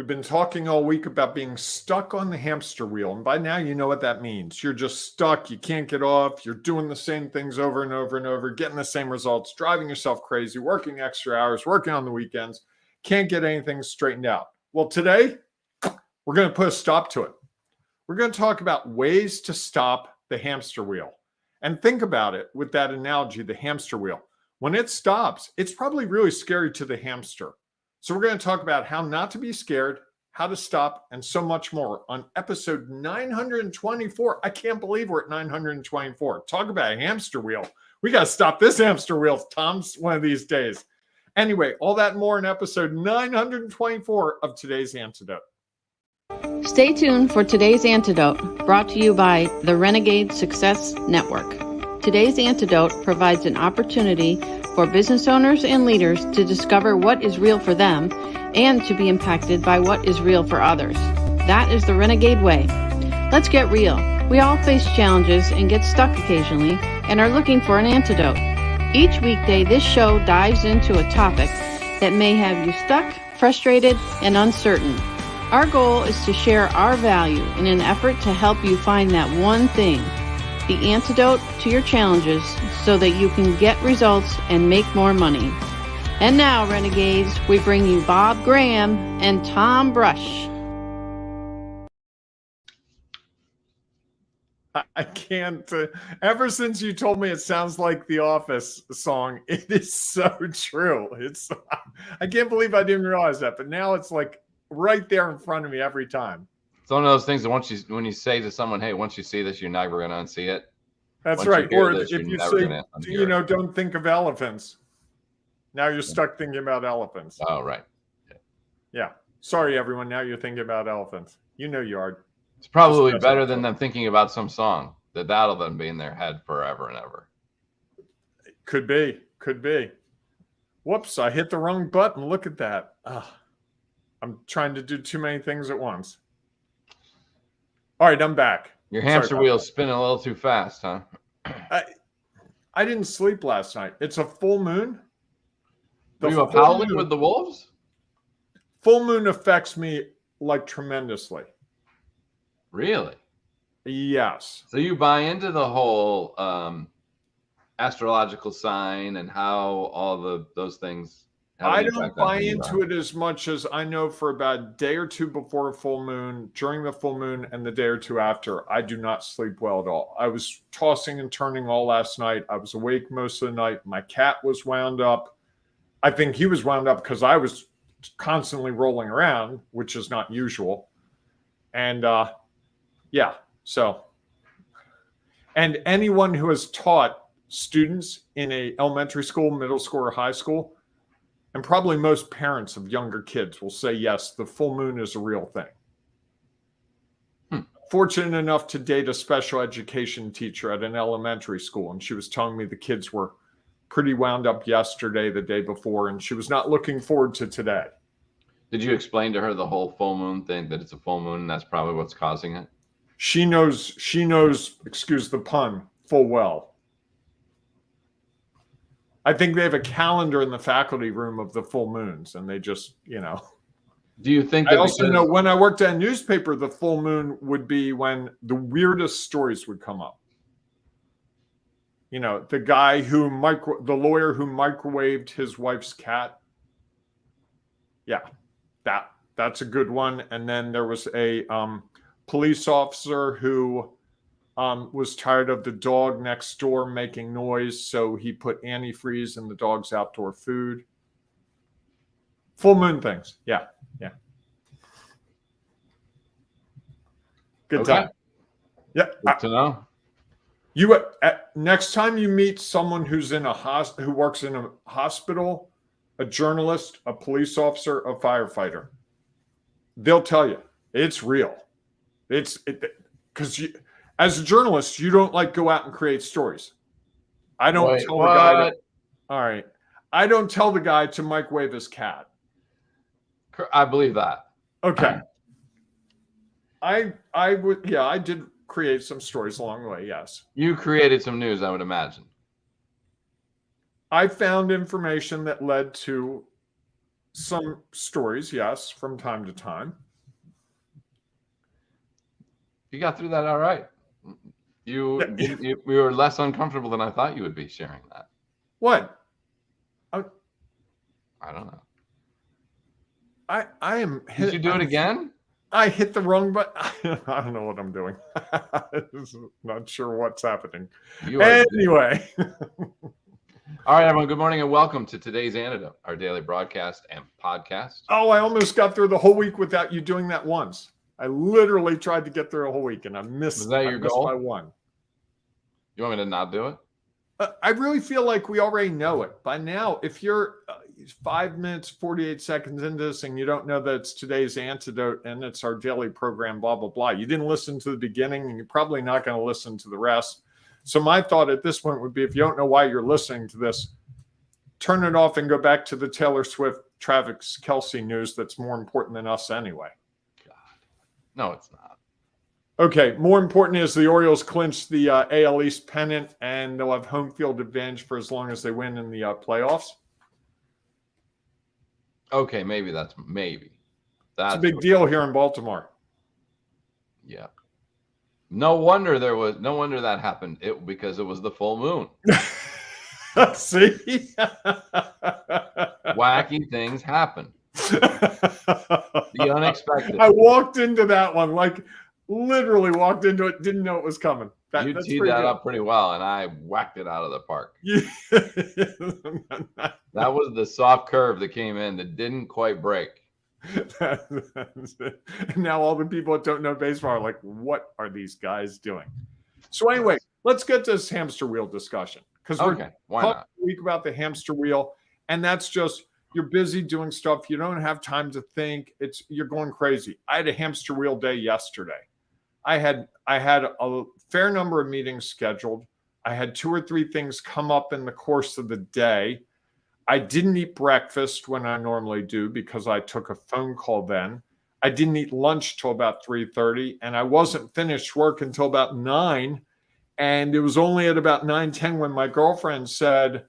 We've been talking all week about being stuck on the hamster wheel. And by now, you know what that means. You're just stuck. You can't get off. You're doing the same things over and over and over, getting the same results, driving yourself crazy, working extra hours, working on the weekends. Can't get anything straightened out. Well, today, we're going to put a stop to it. We're going to talk about ways to stop the hamster wheel. And think about it with that analogy, the hamster wheel. When it stops, it's probably really scary to the hamster. So we're going to talk about how not to be scared, how to stop, and so much more on episode 924. I can't believe we're at 924. Talk about a hamster wheel. We got to stop this hamster wheel, Tom, one of these days. Anyway, all that and more in episode 924 of today's Antidote. Stay tuned for today's Antidote, brought to you by the Renegade Success Network. Today's Antidote provides an opportunity for business owners and leaders to discover what is real for them and to be impacted by what is real for others. That is the Renegade way. Let's get real. We all face challenges and get stuck occasionally and are looking for an antidote. Each weekday, this show dives into a topic that may have you stuck, frustrated, and uncertain. Our goal is to share our value in an effort to help you find that one thing, the antidote to your challenges, so that you can get results and make more money. And now, Renegades, we bring you Bob Graham and Tom Brush. I can't. Ever since you told me it sounds like the Office song, it is so true. I can't believe I didn't realize that, but now it's like right there in front of me every time. It's one of those things that when you say to someone, "Hey, once you see this, you're never going to unsee it." That's right. Or if you say, don't think of elephants. Now you're stuck thinking about elephants. Oh, right. Yeah. Sorry, everyone. Now you're thinking about elephants. You know you are. It's probably better than them thinking about some song that'll then be in their head forever and ever. Could be. Could be. Whoops, I hit the wrong button. Look at that. I'm trying to do too many things at once. All right, I'm back. Your hamster wheel's spinning a little too fast, huh? I didn't sleep last night. It's a full moon. Were you up howling with the wolves? Full moon affects me like tremendously. Really? Yes. So you buy into the whole astrological sign and how all those things have I don't buy into it as much as I know for about a day or two before a full moon, during the full moon, and the day or two after, I do not sleep well at all. I was tossing and turning all last night. I was awake most of the night. My cat was wound up. I think he was wound up because I was constantly rolling around, which is not usual. And yeah, so. And anyone who has taught students in a elementary school, middle school, or high school, and probably most parents of younger kids will say, yes, the full moon is a real thing. Fortunate enough to date a special education teacher at an elementary school, and she was telling me the kids were pretty wound up yesterday, the day before, and she was not looking forward to today. Did you explain to her the whole full moon thing, that it's a full moon and that's probably what's causing it? She knows, excuse the pun, full well. I think they have a calendar in the faculty room of the full moons, and they just, Do you think I also know when I worked at a newspaper, the full moon would be when the weirdest stories would come up. The guy the lawyer who microwaved his wife's cat. Yeah, that's a good one. And then there was a police officer who was tired of the dog next door making noise, so he put antifreeze in the dog's outdoor food. Full moon things. Yeah. Good time. Yeah. Good to know. You next time you meet someone who's who works in a hospital, a journalist, a police officer, a firefighter, they'll tell you it's real. Because as a journalist, you don't go out and create stories. I don't tell the guy. All right, I don't tell the guy to microwave his cat. I believe that. Okay. I did create some stories along the way, yes. You created some news, I would imagine. I found information that led to some stories, yes, from time to time. You got through that all right. You were less uncomfortable than I thought you would be sharing that. What? I don't know. I am. Did you do it again? I hit the wrong button. I don't know what I'm doing. Not sure what's happening. Anyway. All right, everyone. Good morning and welcome to today's Antidote, our daily broadcast and podcast. Oh, I almost got through the whole week without you doing that once. I literally tried to get through a whole week and I missed. Was that your goal? By one. You want me to not do it? I really feel like we already know it by now. If you're 5 minutes, 48 seconds into this and you don't know that it's today's Antidote and it's our daily program, blah, blah, blah, you didn't listen to the beginning and you're probably not going to listen to the rest. So my thought at this point would be, if you don't know why you're listening to this, turn it off and go back to the Taylor Swift, Travis Kelce news that's more important than us anyway. God. No, it's not. Okay, more important is the Orioles clinched the AL East pennant, and they'll have home field advantage for as long as they win in the playoffs. Okay, that's a big deal here in Baltimore. Yeah. No wonder that happened. Because it was the full moon. See? Wacky things happen. The unexpected. I walked into that one, literally walked into it, didn't know it was coming. You teed that up pretty well, and I whacked it out of the park. That was the soft curve that came in that didn't quite break. Now all the people that don't know baseball are like, what are these guys doing? So anyway, let's get to this hamster wheel discussion, because we're talking a week about the hamster wheel, and that's just, you're busy doing stuff, you don't have time to think, you're going crazy. I had a hamster wheel day yesterday. I had a fair number of meetings scheduled. I had 2 or 3 things come up in the course of the day. I didn't eat breakfast when I normally do because I took a phone call then. I didn't eat lunch till about 3:30, and I wasn't finished work until about 9. And it was only at about 9:10 when my girlfriend said,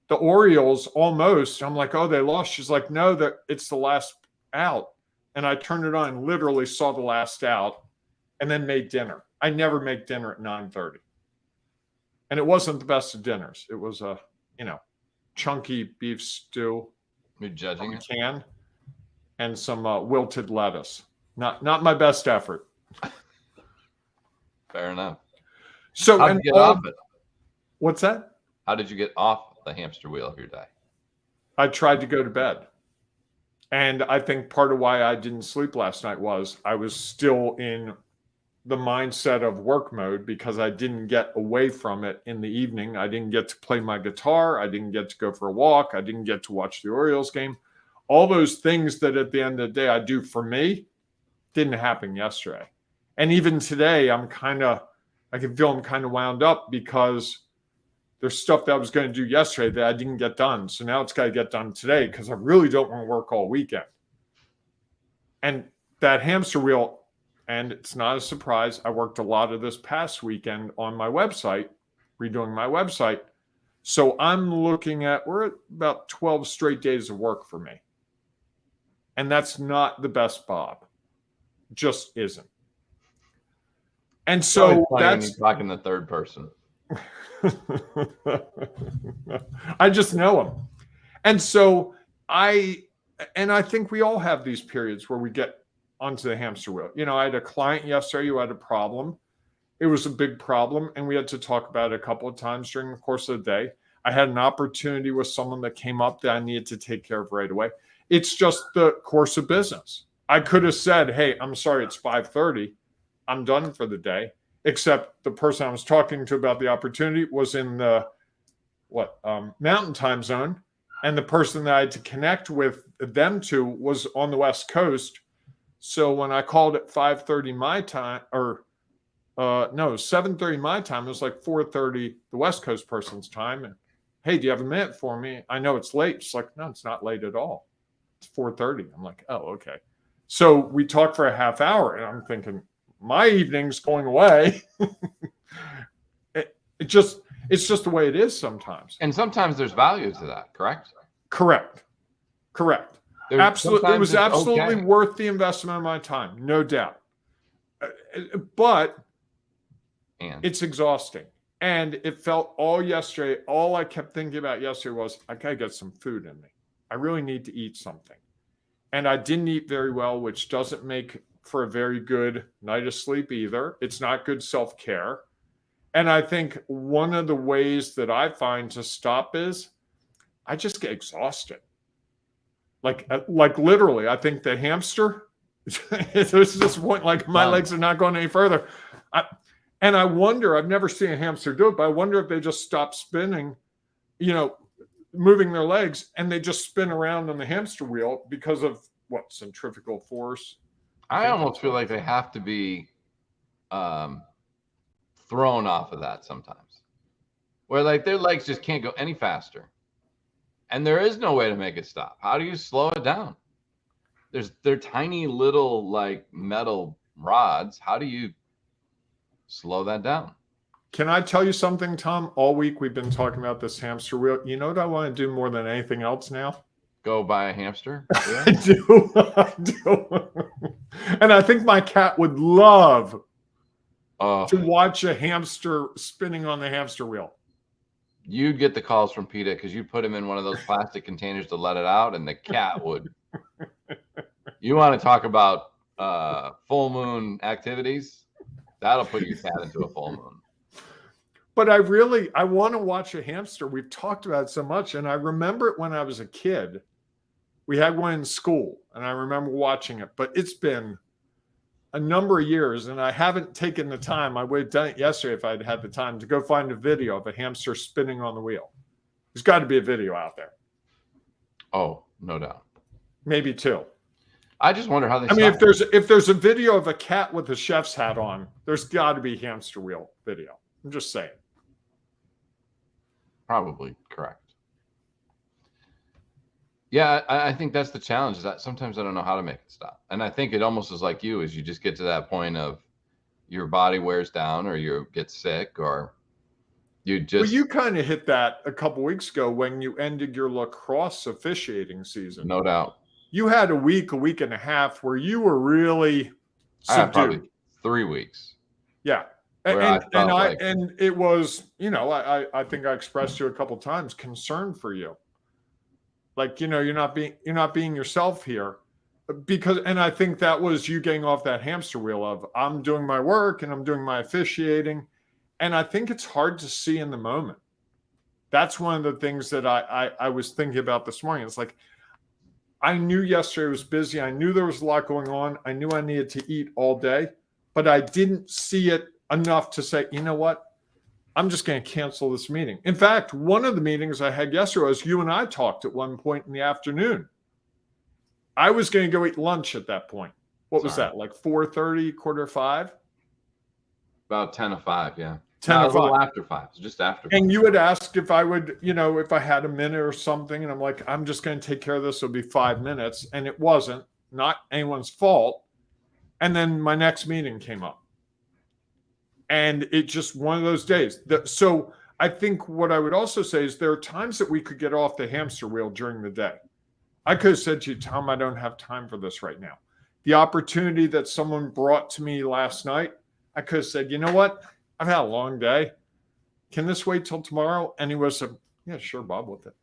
the Orioles almost. I'm like, oh, they lost. She's like, no, it's the last out. And I turned it on and literally saw the last out and then made dinner. I never make dinner at 9:30. And it wasn't the best of dinners. It was a, chunky beef stew. You're judging it? Can and some wilted lettuce. Not my best effort. Fair enough. So, how did you get off it? What's that? How did you get off the hamster wheel of your day? I tried to go to bed. And I think part of why I didn't sleep last night was I was still in the mindset of work mode because I didn't get away from it in the evening. I didn't get to play my guitar. I didn't get to go for a walk. I didn't get to watch the Orioles game. All those things that at the end of the day I do for me didn't happen yesterday. And even today, I can feel I'm kind of wound up because there's stuff that I was going to do yesterday that I didn't get done. So now it's got to get done today because I really don't want to work all weekend. And that hamster wheel, and it's not a surprise, I worked a lot of this past weekend on my website, redoing my website. So I'm looking at, we're at about 12 straight days of work for me. And that's not the best, Bob. Just isn't. And so that's talking the third person. I just know him. And so I think we all have these periods where we get onto the hamster wheel. I had a client yesterday who had a problem. It was a big problem, and we had to talk about it a couple of times during the course of the day. I had an opportunity with someone that came up that I needed to take care of right away. It's just the course of business. I could have said, hey, I'm sorry, it's 5:30. I'm done for the day. Except the person I was talking to about the opportunity was in the Mountain Time Zone, and the person that I had to connect with them to was on the West Coast. So when I called at 5:30 my time, 7:30 my time, it was like 4:30 the West Coast person's time. And hey, do you have a minute for me? I know it's late. She's like, no, it's not late at all. It's 4:30. I'm like, oh, okay. So we talked for a half hour, and I'm thinking, my evening's going away. It's just the way it is sometimes. And sometimes there's value to that, correct? Correct. Absolutely. It was it's absolutely okay. worth the investment of my time, no doubt. But And it's exhausting. And it felt all yesterday, all I kept thinking about yesterday was, I got to get some food in me. I really need to eat something. And I didn't eat very well, which doesn't make for a very good night of sleep either. It's not good self-care. And I think one of the ways that I find to stop is I just get exhausted. Like literally, I think the hamster, there's this point, like my legs are not going any further. And I wonder, I've never seen a hamster do it, but I wonder if they just stop spinning, moving their legs, and they just spin around on the hamster wheel because of what, centrifugal force? I almost feel like they have to be thrown off of that sometimes, where like their legs just can't go any faster. And there is no way to make it stop. How do you slow it down? They're tiny little like metal rods. How do you slow that down? Can I tell you something, Tom? All week we've been talking about this hamster wheel. You know what I want to do more than anything else now? Go buy a hamster? Yeah. I do. And I think my cat would love to watch a hamster spinning on the hamster wheel. You'd get the calls from PETA because you put him in one of those plastic containers to let it out, and the cat would. You want to talk about full moon activities? That'll put your cat into a full moon. But I want to watch a hamster. We've talked about it so much. And I remember it when I was a kid. We had one in school, and I remember watching it. But it's been a number of years, and I haven't taken the time. I would have done it yesterday if I'd had the time to go find a video of a hamster spinning on the wheel. There's got to be a video out there. Oh, no doubt. Maybe two. I just wonder how they. I mean, if there's a video of a cat with a chef's hat on, there's got to be hamster wheel video. I'm just saying. Probably correct. Yeah, I think that's the challenge, is that sometimes I don't know how to make it stop. And I think it almost is like you, is you just get to that point of your body wears down, or you get sick, or you just. Well, you kind of hit that a couple weeks ago when you ended your lacrosse officiating season. No doubt. You had a week and a half where you were really subdued. I had probably 3 weeks. Yeah. And it was, I think I expressed to you a couple of times concern for you. Like, you're not being yourself here, and I think that was you getting off that hamster wheel of, I'm doing my work and I'm doing my officiating. And I think it's hard to see in the moment. That's one of the things that I was thinking about this morning. It's like, I knew yesterday was busy. I knew there was a lot going on. I knew I needed to eat all day, but I didn't see it enough to say, you know what? I'm just going to cancel this meeting. In fact, one of the meetings I had yesterday was you and I talked at one point in the afternoon. I was going to go eat lunch at that point. What was that? Like 4:30, 4:45? About 10 to 5, yeah. 10 to 5. After 5, so just after 5. And you had asked if I would, if I had a minute or something. And I'm like, I'm just going to take care of this. It'll be 5 minutes. And it wasn't. Not anyone's fault. And then my next meeting came up. And it's just one of those days. So I think what I would also say is there are times that we could get off the hamster wheel during the day. I could have said to you, Tom, I don't have time for this right now. The opportunity that someone brought to me last night, I could have said, you know what? I've had a long day. Can this wait till tomorrow? And he was, yeah, sure, Bob, with it.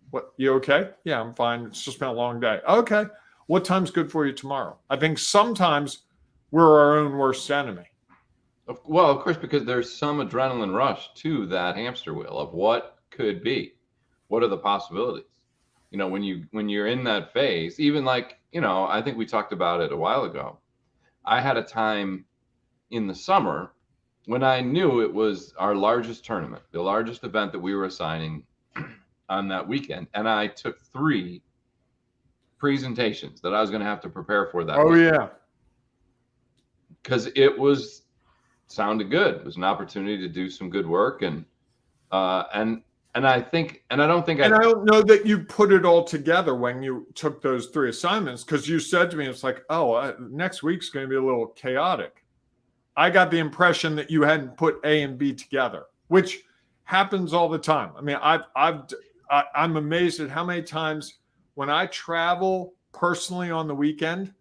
What, you okay? Yeah, I'm fine. It's just been a long day. Okay. What time's good for you tomorrow? I think sometimes we're our own worst enemy. Well, of course, because there's some adrenaline rush to that hamster wheel of what could be. What are the possibilities? When you're in that phase, even like, I think we talked about it a while ago. I had a time in the summer when I knew it was our largest tournament, the largest event that we were assigning on that weekend. And I took 3 presentations that I was going to have to prepare for that. Oh, weekend. yeah. Because sounded good. It was an opportunity to do some good work. And I don't know that you put it all together when you took those 3 assignments, because you said to me, it's like, next week's going to be a little chaotic. I got the impression that you hadn't put A and B together, which happens all the time. I mean, I'm amazed at how many times when I travel personally on the weekend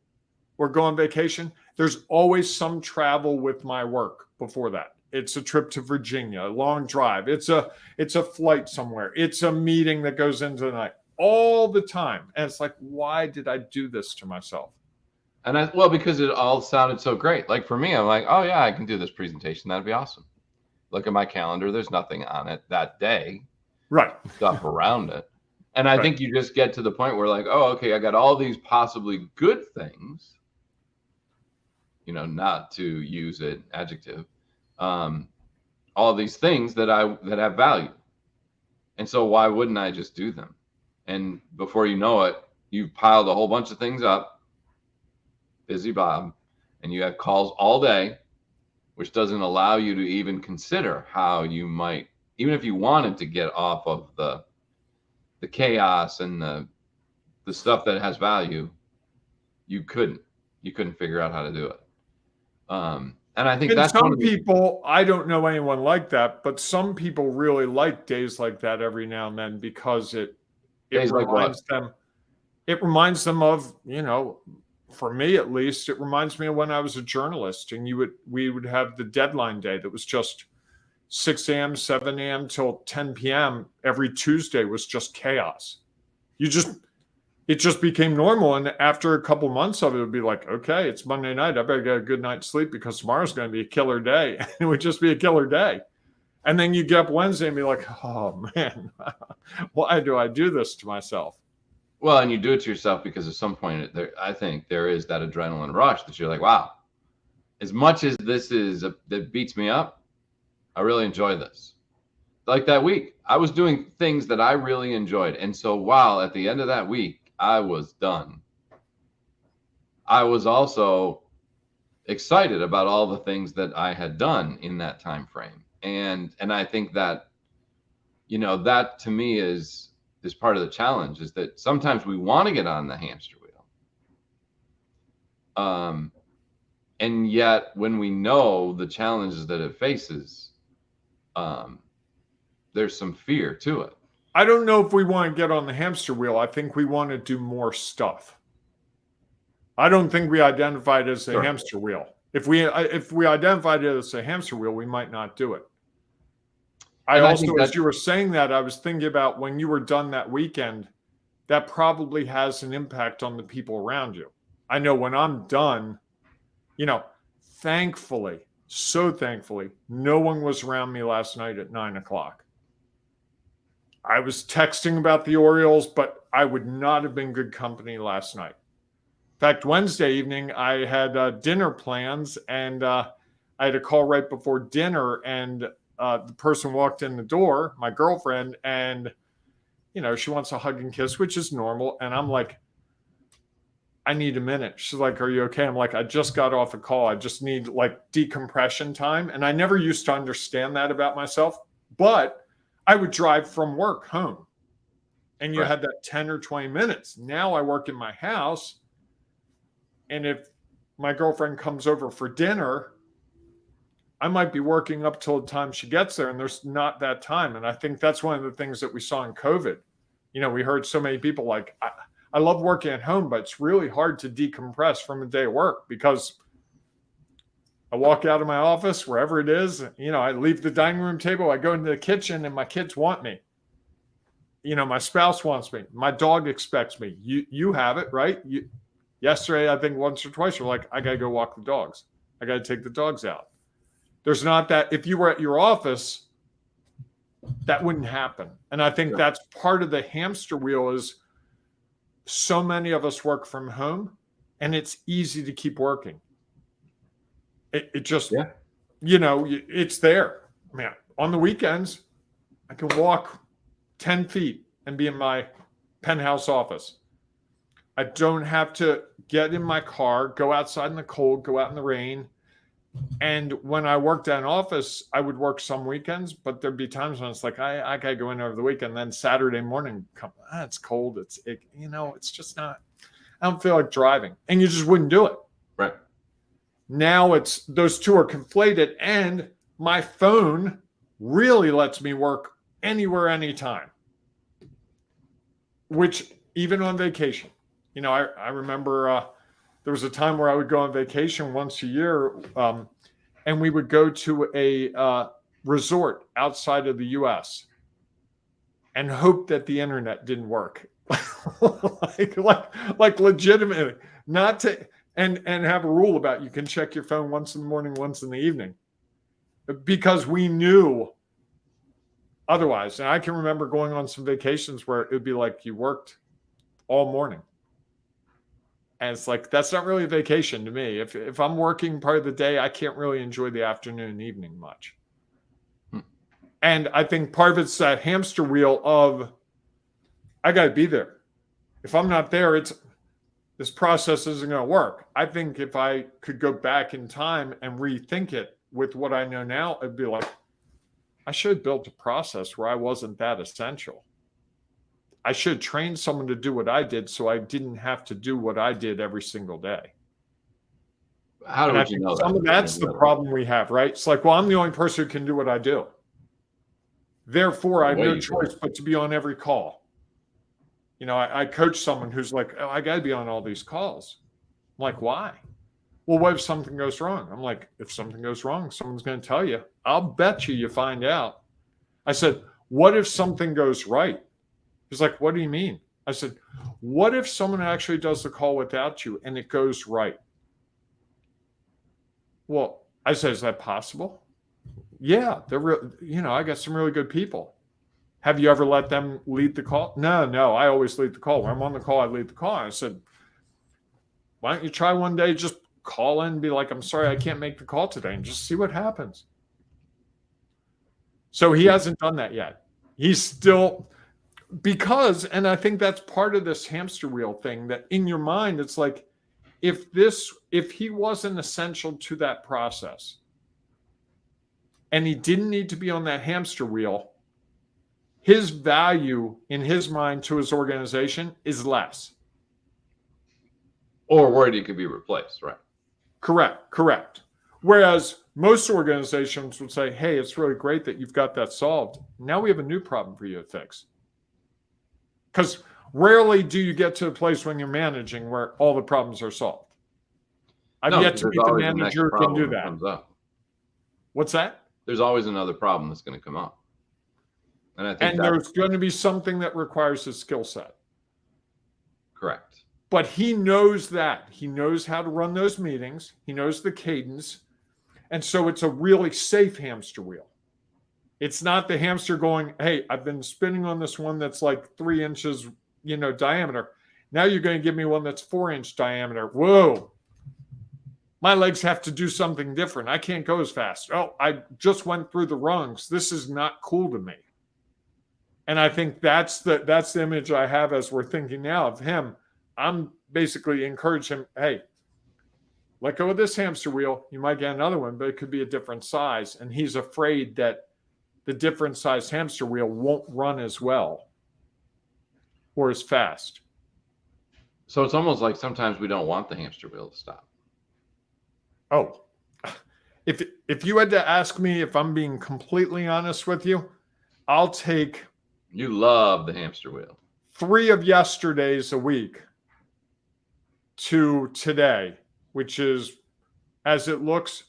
or go on vacation, there's always some travel with my work before that. It's a trip to Virginia, a long drive. It's a flight somewhere. It's a meeting that goes into the night all the time. And it's like, why did I do this to myself? And well, because it all sounded so great. Like for me, I'm like, oh yeah, I can do this presentation. That'd be awesome. Look at my calendar. There's nothing on it that day. Right. Stuff around it. And I Right. think you just get to the point where like, oh, okay, I got all these possibly good things, not to use an adjective, all these things that have value. And so why wouldn't I just do them? And before you know it, you've piled a whole bunch of things up, busy Bob, and you have calls all day, which doesn't allow you to even consider how you might, even if you wanted to get off of the chaos and the stuff that has value, you couldn't figure out how to do it. And I think that's some people, I don't know anyone like that, but some people really like days like that every now and then because it reminds them. It reminds them of, for me at least, it reminds me of when I was a journalist, and we would have the deadline day that was just 6 a.m., 7 a.m. till 10 p.m. Every Tuesday was just chaos. It just became normal. And after a couple months of it, it would be like, okay, it's Monday night. I better get a good night's sleep because tomorrow's going to be a killer day. And it would just be a killer day. And then you get up Wednesday and be like, oh man, why do I do this to myself? Well, and you do it to yourself because at some point, I think there is that adrenaline rush that you're like, wow, as much as this that beats me up, I really enjoy this. Like that week, I was doing things that I really enjoyed. And so while at the end of that week, I was done, I was also excited about all the things that I had done in that time frame. And I think that, that to me is part of the challenge, is that sometimes we want to get on the hamster wheel. And yet when we know the challenges that it faces, there's some fear to it. I don't know if we want to get on the hamster wheel. I think we want to do more stuff. I don't think we identified it as a hamster wheel. If we identified it as a hamster wheel, we might not do it. As you were saying that, I was thinking about when you were done that weekend, that probably has an impact on the people around you. I know when I'm done, thankfully, so thankfully, no one was around me last night at 9:00. I was texting about the Orioles, but I would not have been good company last night. In fact, Wednesday evening, I had dinner plans, and I had a call right before dinner, and the person walked in the door, my girlfriend, and, she wants a hug and kiss, which is normal. And I'm like, I need a minute. She's like, are you okay? I'm like, I just got off a call. I just need decompression time. And I never used to understand that about myself, but I would drive from work home and you had that 10 or 20 minutes. Now I work in my house. And if my girlfriend comes over for dinner, I might be working up till the time she gets there, and there's not that time. And I think that's one of the things that we saw in COVID. We heard so many people like, I love working at home, but it's really hard to decompress from a day of work because I walk out of my office, wherever it is, I leave the dining room table, I go into the kitchen, and my kids want me. My spouse wants me. My dog expects me. You have it, right? Yesterday, I think once or twice, you're like, I got to go walk the dogs. I got to take the dogs out. There's not that. If you were at your office, that wouldn't happen. And I think that's part of the hamster wheel is so many of us work from home and it's easy to keep working. It just, it's there. Man, on the weekends, I can walk 10 feet and be in my penthouse office. I don't have to get in my car, go outside in the cold, go out in the rain. And when I worked at an office, I would work some weekends, but there'd be times when it's like, I got to go in over the weekend. Then Saturday morning, it's cold. It's just not, I don't feel like driving. And you just wouldn't do it. Right. Now it's, those two are conflated, and my phone really lets me work anywhere, anytime, which, even on vacation. You know, I remember there was a time where I would go on vacation once a year, and we would go to a resort outside of the US and hope that the internet didn't work. like legitimately, not to and have a rule about you can check your phone once in the morning, once in the evening, because we knew otherwise. And I can remember going on some vacations where it would be like you worked all morning. And it's like, that's not really a vacation to me. If I'm working part of the day, I can't really enjoy the afternoon and evening much. And I think part of it's that hamster wheel of, I got to be there. If I'm not there, this process isn't going to work. I think if I could go back in time and rethink it with what I know now, it'd be like, I should have built a process where I wasn't that essential. I should train someone to do what I did so I didn't have to do what I did every single day. How would you know that? Some of that's the problem we have, right? It's like, well, I'm the only person who can do what I do. Therefore, I have no choice but to be on every call. You know, I coach someone who's like, oh, I got to be on all these calls. I'm like, why? Well, what if something goes wrong? I'm like, if something goes wrong, someone's going to tell you. I'll bet you find out. I said, what if something goes right? He's like, what do you mean? I said, what if someone actually does the call without you and it goes right? Well, I said, is that possible? Yeah, I got some really good people. Have you ever let them lead the call? No, I always lead the call. When I'm on the call, I lead the call. I said, why don't you try one day, just call in and be like, I'm sorry, I can't make the call today, and just see what happens. So he hasn't done that yet. He's still, and I think that's part of this hamster wheel thing, that in your mind, it's like, if he wasn't essential to that process and he didn't need to be on that hamster wheel, his value in his mind to his organization is less. Or worried he could be replaced, right? Correct. Whereas most organizations would say, hey, it's really great that you've got that solved. Now we have a new problem for you to fix. Because rarely do you get to a place when you're managing where all the problems are solved. I've yet to meet the manager who can do that. What's that? There's always another problem that's going to come up. And I think there's going to be something that requires his skill set. Correct. But he knows that. He knows how to run those meetings. He knows the cadence. And so it's a really safe hamster wheel. It's not the hamster going, hey, I've been spinning on this one that's like 3 inches, diameter. Now you're going to give me one that's 4-inch diameter. Whoa. My legs have to do something different. I can't go as fast. Oh, I just went through the rungs. This is not cool to me. And I think that's the image I have as we're thinking now of him. I'm basically encouraging him, hey, let go of this hamster wheel. You might get another one, but it could be a different size. And he's afraid that the different size hamster wheel won't run as well or as fast. So it's almost like sometimes we don't want the hamster wheel to stop. Oh, if you had to ask me if I'm being completely honest with you, I'll take... You love the hamster wheel. 3 of yesterdays a week to today, which is, as it looks,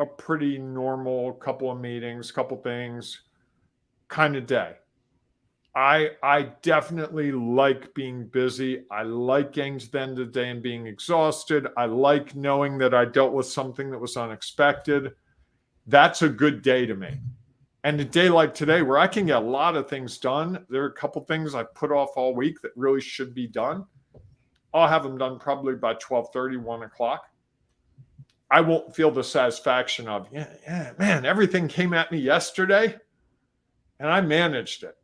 a pretty normal couple of meetings, couple things kind of day. I definitely like being busy. I like getting to the end of the day and being exhausted. I like knowing that I dealt with something that was unexpected. That's a good day to me. And a day like today, where I can get a lot of things done, there are a couple things I put off all week that really should be done. I'll have them done probably by 12:30, 1 o'clock. I won't feel the satisfaction of, yeah, man, everything came at me yesterday, and I managed it.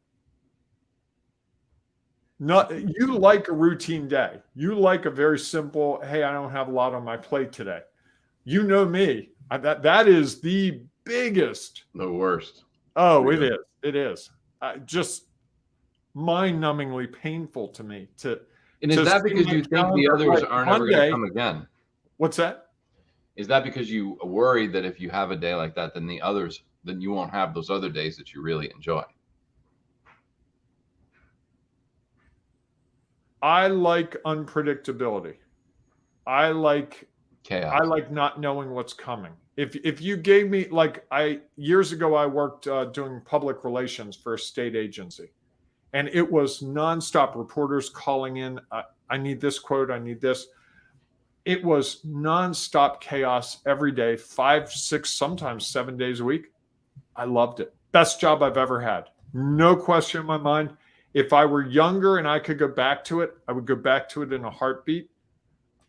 You like a routine day. You like a very simple, hey, I don't have a lot on my plate today. You know me. That is the biggest. The worst. Oh, it is. It is. Just mind-numbingly painful to me. And is that because you think the others aren't ever going to come again? What's that? Is that because you worry that if you have a day like that, then you won't have those other days that you really enjoy? I like unpredictability. I like Chaos. not knowing what's coming. If you gave me, like, years ago I worked doing public relations for a state agency, and it was nonstop reporters calling in. I need this quote. I need this. It was nonstop chaos every day, 5, 6, sometimes 7 days a week. I loved it. Best job I've ever had. No question in my mind. If I were younger and I could go back to it, I would go back to it in a heartbeat.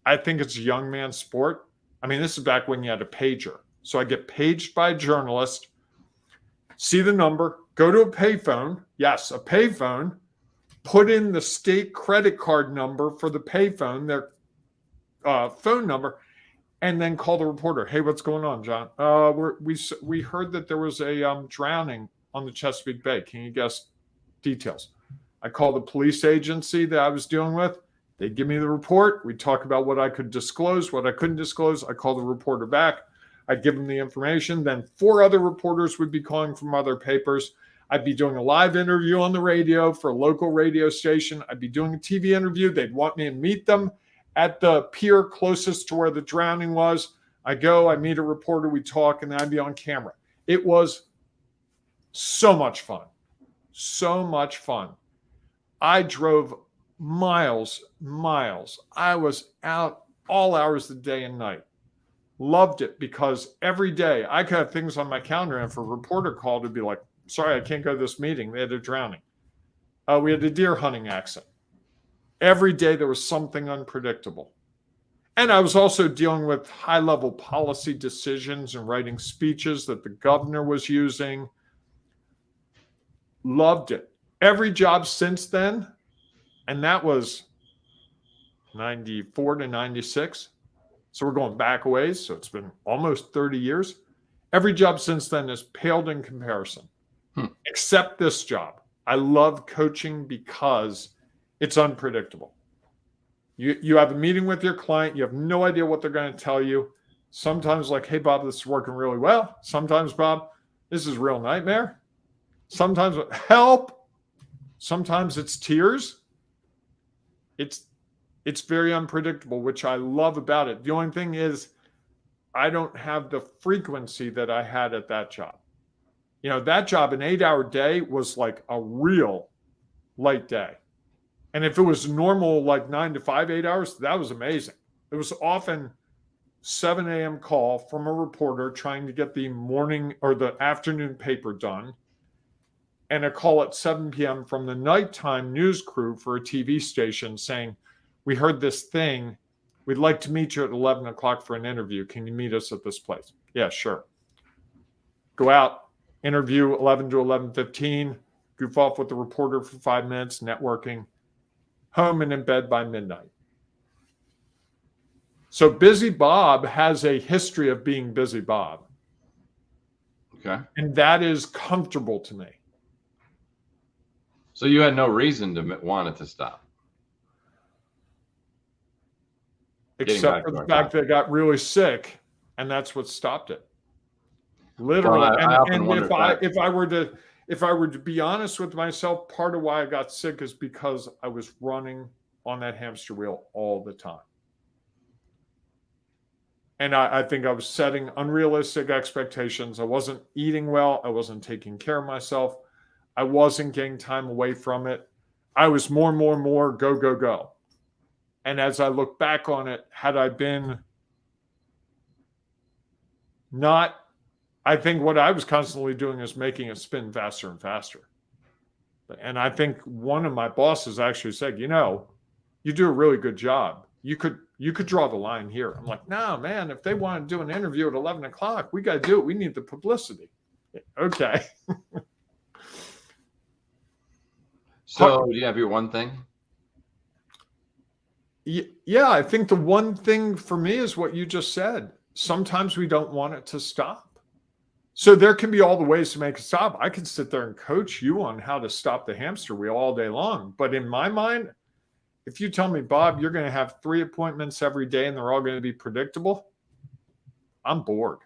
I think it's a young man's sport. I mean, this is back when you had a pager. So I get paged by a journalist, see the number, go to a payphone. Yes, a payphone. Put in the state credit card number for the payphone, their phone number, and then call the reporter. Hey, what's going on, John? We heard that there was a drowning on the Chesapeake Bay. Can you guess details? I call the police agency that I was dealing with. They give me the report. We talk about what I could disclose, what I couldn't disclose. I call the reporter back. I'd give them the information. Then 4 other reporters would be calling from other papers. I'd be doing a live interview on the radio for a local radio station. I'd be doing a TV interview. They'd want me to meet them at the pier closest to where the drowning was. I go, I meet a reporter, we talk, and then I'd be on camera. It was so much fun. So much fun. I drove miles. I was out all hours of the day and night. Loved it because every day I could have things on my calendar, and if a reporter called, it'd be like, sorry, I can't go to this meeting. They had a drowning. We had a deer hunting accident. Every day there was something unpredictable. And I was also dealing with high-level policy decisions and writing speeches that the governor was using. Loved it. Every job since then, and that was 94 to 96. So we're going back a ways. So it's been almost 30 years. Every job since then has paled in comparison, except this job. I love coaching because it's unpredictable. You have a meeting with your client. You have no idea what they're going to tell you. Sometimes like, hey, Bob, this is working really well. Sometimes, Bob, this is a real nightmare. Sometimes, help. Sometimes it's tears. It's very unpredictable, which I love about it. The only thing is I don't have the frequency that I had at that job. You know, that job, an 8-hour day was like a real light day. And if it was normal, like 9 to 5, 8 hours, that was amazing. It was often 7 a.m. call from a reporter trying to get the morning or the afternoon paper done, and a call at 7 p.m. from the nighttime news crew for a TV station saying, we heard this thing. We'd like to meet you at 11 o'clock for an interview. Can you meet us at this place? Yeah, sure. Go out, interview 11 to 11:15, goof off with the reporter for 5 minutes, networking, home and in bed by midnight. So Busy Bob has a history of being Busy Bob. Okay. And that is comfortable to me. So you had no reason to want it to stop. Except for the fact that I got really sick, and that's what stopped it. Literally. Well, if I were to be honest with myself, part of why I got sick is because I was running on that hamster wheel all the time. And I think I was setting unrealistic expectations. I wasn't eating well. I wasn't taking care of myself. I wasn't getting time away from it. I was more go, go, go. And as I look back on it, had I been not, I think what I was constantly doing is making it spin faster and faster. And I think one of my bosses actually said, you know, you do a really good job. You could draw the line here. I'm like, no, man, if they want to do an interview at 11 o'clock, we got to do it. We need the publicity. Okay. So do you have your one thing? Yeah, I think the one thing for me is what you just said. Sometimes we don't want it to stop. So there can be all the ways to make it stop. I can sit there and coach you on how to stop the hamster wheel all day long. But in my mind, if you tell me, Bob, you're going to have 3 appointments every day and they're all going to be predictable, I'm bored.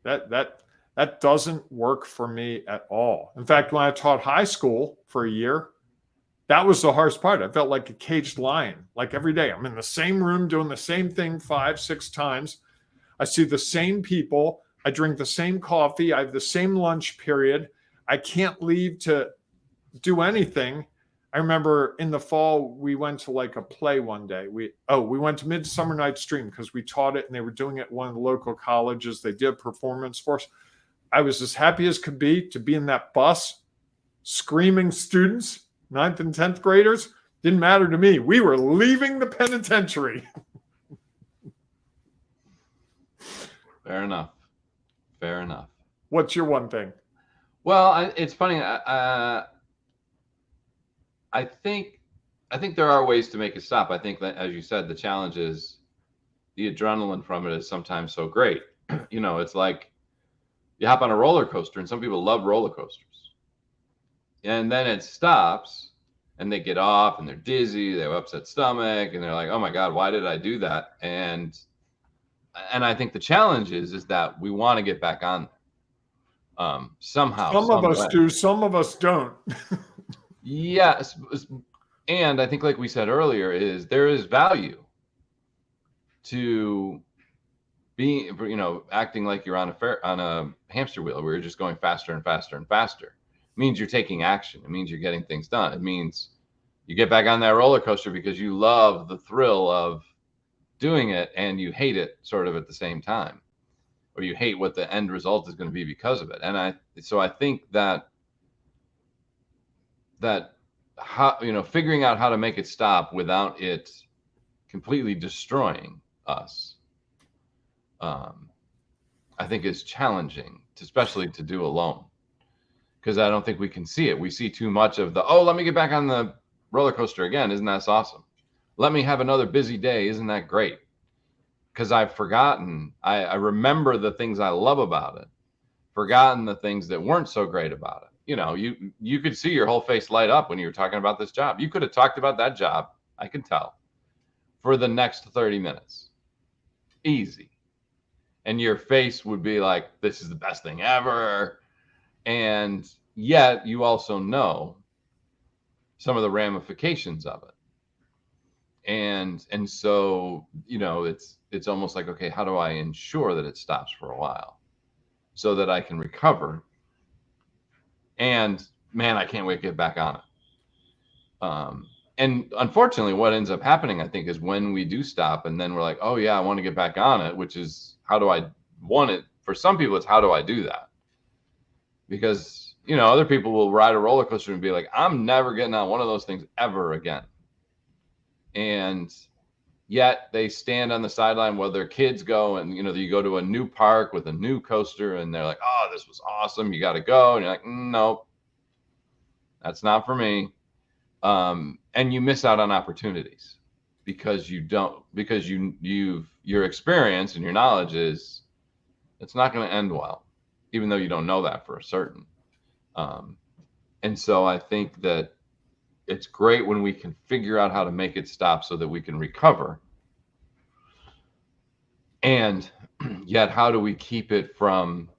That doesn't work for me at all. In fact, when I taught high school for a year, That was the hardest part. I felt like a caged lion. Like every day, I'm in the same room doing the same thing 5, 6 times. I see the same people. I drink the same coffee. I have the same lunch period. I can't leave to do anything. I remember in the fall, we went to like a play one day. We went to Midsummer Night's Dream because we taught it and they were doing it at one of the local colleges. They did a performance for us. I was as happy as could be to be in that bus, screaming students, 9th and 10th graders. Didn't matter to me. We were leaving the penitentiary. Fair enough. Fair enough. What's your one thing? Well, it's funny. I think there are ways to make it stop. I think that, as you said, the challenge is the adrenaline from it is sometimes so great. It's like you hop on a roller coaster, and some people love roller coasters. And then it stops, and they get off, and they're dizzy, they have upset stomach, and they're like, "Oh my God, why did I do that?" And I think the challenge is that we want to get back on there somehow. Some of us do, some of us don't. Yes, and I think, like we said earlier, there is value to being, acting like you're on a hamster wheel where you're just going faster and faster and faster. It means you're taking action. It means you're getting things done. It means you get back on that roller coaster because you love the thrill of doing it and you hate it sort of at the same time, or you hate what the end result is going to be because of it. And I think that how, figuring out how to make it stop without it completely destroying us, I think is challenging, especially to do alone, because I don't think we can see it. We see too much of let me get back on the roller coaster again. Isn't that awesome? Let me have another busy day. Isn't that great? Because I've forgotten. I remember the things I love about it, forgotten the things that weren't so great about it. You could see your whole face light up when you were talking about this job. You could have talked about that job, I can tell, for the next 30 minutes. Easy. And your face would be like, this is the best thing ever. And yet you also know some of the ramifications of it. And so, it's almost like, okay, how do I ensure that it stops for a while so that I can recover? And man, I can't wait to get back on it. And unfortunately, what ends up happening, I think, is when we do stop and then we're like, oh yeah, I want to get back on it, which is, how do I want it? For some people, it's how do I do that? Because, other people will ride a roller coaster and be like, I'm never getting on one of those things ever again. And yet they stand on the sideline while their kids go and, you go to a new park with a new coaster and they're like, oh, this was awesome. You got to go. And you're like, nope, that's not for me. And you miss out on opportunities because your experience and your knowledge is it's not going to end well, even though you don't know that for a certain. And so I think that it's great when we can figure out how to make it stop so that we can recover. And yet, how do we keep it from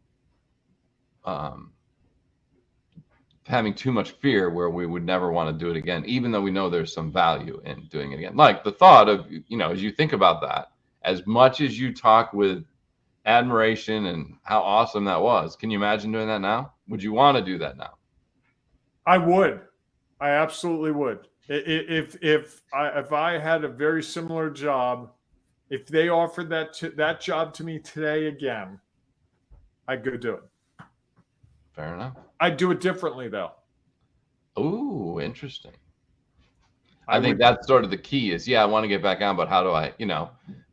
having too much fear where we would never want to do it again, even though we know there's some value in doing it again? Like the thought of, as you think about that, as much as you talk with admiration and how awesome that was, can you imagine doing that now? Would you want to do that now? I would. I absolutely would. If I had a very similar job, if they offered that job to me today again, I'd go do it. Fair enough. I'd do it differently though. Ooh, interesting. I think that's sort of the key is, I want to get back on, but how do I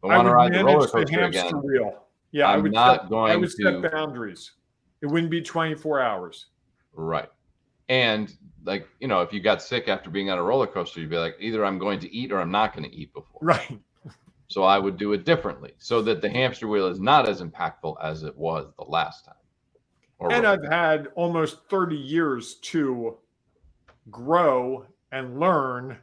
want to ride the roller coaster again. Wheel. Yeah, I would set boundaries. It wouldn't be 24 hours. Right. And like, if you got sick after being on a roller coaster, you'd be like, either I'm going to eat or I'm not going to eat before. Right. So I would do it differently so that the hamster wheel is not as impactful as it was the last time. And I've had almost 30 years to grow and learn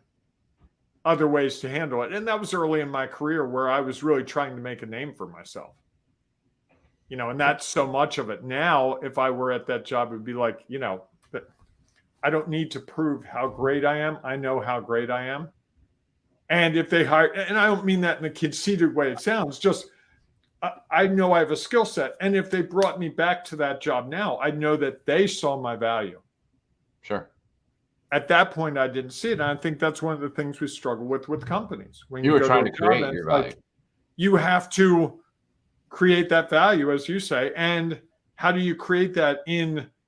other ways to handle it. And that was early in my career where I was really trying to make a name for myself. And that's so much of it. Now, if I were at that job, it would be like, I don't need to prove how great I am. I know how great I am. And if they hire, and I don't mean that in a conceited way it sounds, just I know I have a skill set. And if they brought me back to that job now, I know that they saw my value. Sure. At that point, I didn't see it. And I think that's one of the things we struggle with companies. When You were go trying to a create job, your it's like, value. you have to create that value, as you say. And how do you create that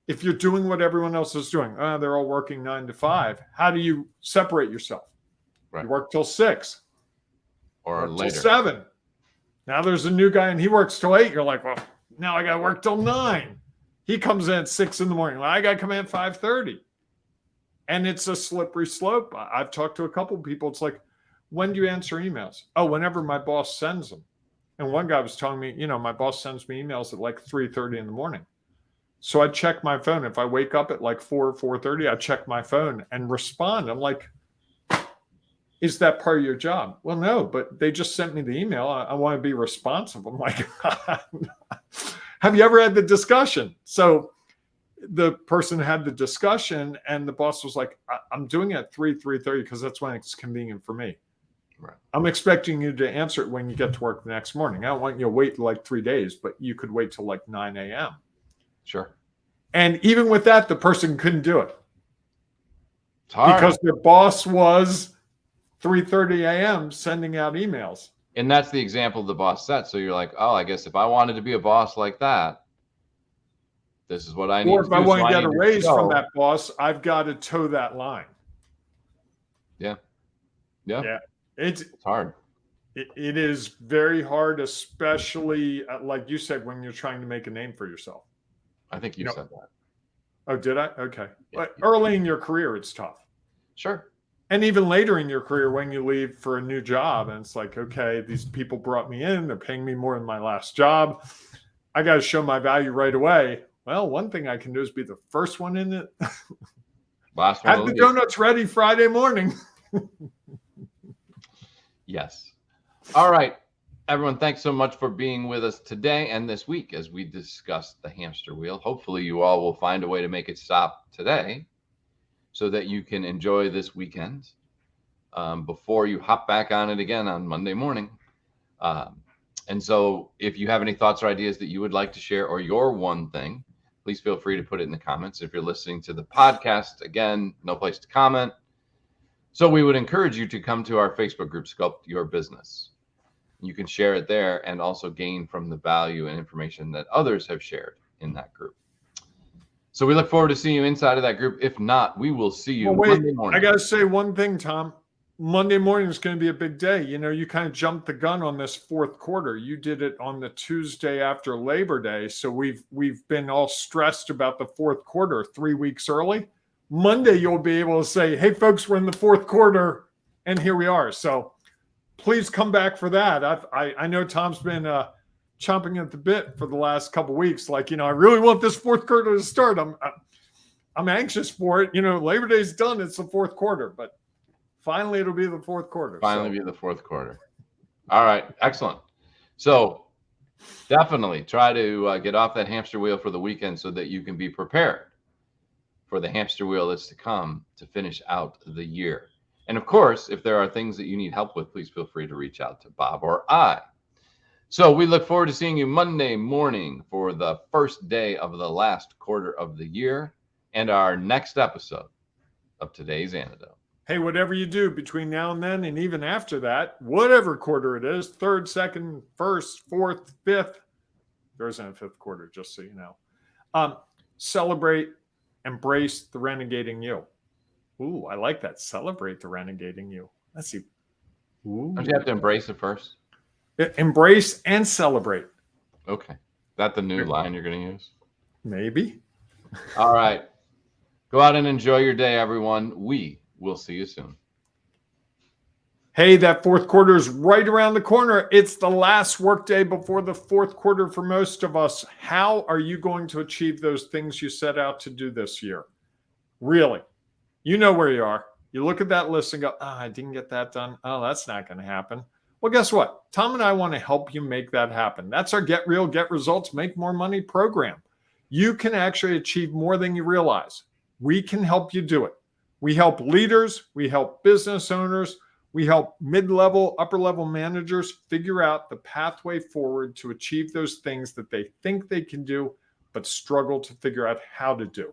if you're doing what everyone else is doing? They're all working 9 to 5. How do you separate yourself? Right. You work till 6 or later. till 7. Now there's a new guy and he works till 8. You're like, well, now I got to work till 9. He comes in at 6 in the morning. Well, I got to come in at 5:30. And it's a slippery slope. I've talked to a couple of people. It's like, when do you answer emails? Oh, whenever my boss sends them. And one guy was telling me, my boss sends me emails at like 3:30 in the morning. So I check my phone. If I wake up at like 4:30, I check my phone and respond. I'm like, is that part of your job? Well, no, but they just sent me the email. I want to be responsive. I'm like, have you ever had the discussion? So the person had the discussion and the boss was like, I'm doing it at 3:30 because that's when it's convenient for me. Right. I'm expecting you to answer it when you get to work the next morning. I don't want you to wait like 3 days, but you could wait till like 9 a.m. Sure. And even with that, the person couldn't do it. It's hard. Because their boss was 3:30 a.m. sending out emails. And that's the example the boss set. So you're like, oh, I guess if I wanted to be a boss like that, this is what I need Or to if do. I want So to get a need raise show. from that boss, I've got to toe that line. Yeah. It's hard. It is very hard, especially like you said, when you're trying to make a name for yourself. I think you said that. Oh, did I? Okay. Yeah. But early in your career, it's tough. Sure. And even later in your career, when you leave for a new job, and it's like, okay, these people brought me in, they're paying me more than my last job. I got to show my value right away. Well, one thing I can do is be the first one in it. Last one. Have the donuts ready Friday morning. Yes. All right, everyone, thanks so much for being with us today and this week as we discuss the hamster wheel. Hopefully you all will find a way to make it stop today so that you can enjoy this weekend before you hop back on it again on Monday morning. And so if you have any thoughts or ideas that you would like to share or your one thing, please feel free to put it in the comments. If you're listening to the podcast, again, no place to comment. So we would encourage you to come to our Facebook group, Sculpt Your Business. You can share it there and also gain from the value and information that others have shared in that group. So we look forward to seeing you inside of that group. If not, we will see you Monday morning. I got to say one thing, Tom. Monday morning is going to be a big day. You kind of jumped the gun on this fourth quarter. You did it on the Tuesday after Labor Day. So we've been all stressed about the fourth quarter 3 weeks early. Monday, you'll be able to say, hey, folks, we're in the fourth quarter, and here we are. So please come back for that. I know Tom's been chomping at the bit for the last couple of weeks. Like, I really want this fourth quarter to start. I'm anxious for it. Labor Day's done. It's the fourth quarter, but finally it'll be the fourth quarter. Be the fourth quarter. All right. Excellent. So definitely try to get off that hamster wheel for the weekend so that you can be prepared for the hamster wheel that's to come to finish out the year. And of course, if there are things that you need help with, please feel free to reach out to Bob or I. So we look forward to seeing you Monday morning for the first day of the last quarter of the year and our next episode of Today's Antidote. Hey, whatever you do between now and then, and even after that, whatever quarter it is, third, second, first, fourth, fifth, there isn't a fifth quarter, just so you know. Celebrate, embrace the renegading you. Ooh, I like that. Celebrate the renegading you. Let's see. Ooh. Don't you have to embrace it first? Embrace and celebrate. Okay. Is that the new line you're going to use? Maybe. All right. Go out and enjoy your day, everyone. We will see you soon. Hey, that fourth quarter is right around the corner. It's the last workday before the fourth quarter for most of us. How are you going to achieve those things you set out to do this year? Really? You know where you are. You look at that list and go, I didn't get that done. Oh, that's not going to happen. Well, guess what? Tom and I want to help you make that happen. That's our Get Real, Get Results, Make More Money program. You can actually achieve more than you realize. We can help you do it. We help leaders, we help business owners, we help mid-level, upper-level managers figure out the pathway forward to achieve those things that they think they can do, but struggle to figure out how to do.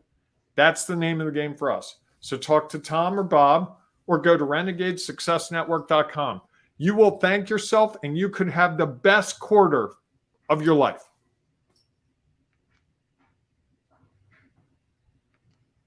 That's the name of the game for us. So talk to Tom or Bob, or go to renegadesuccessnetwork.com. You will thank yourself, and you could have the best quarter of your life.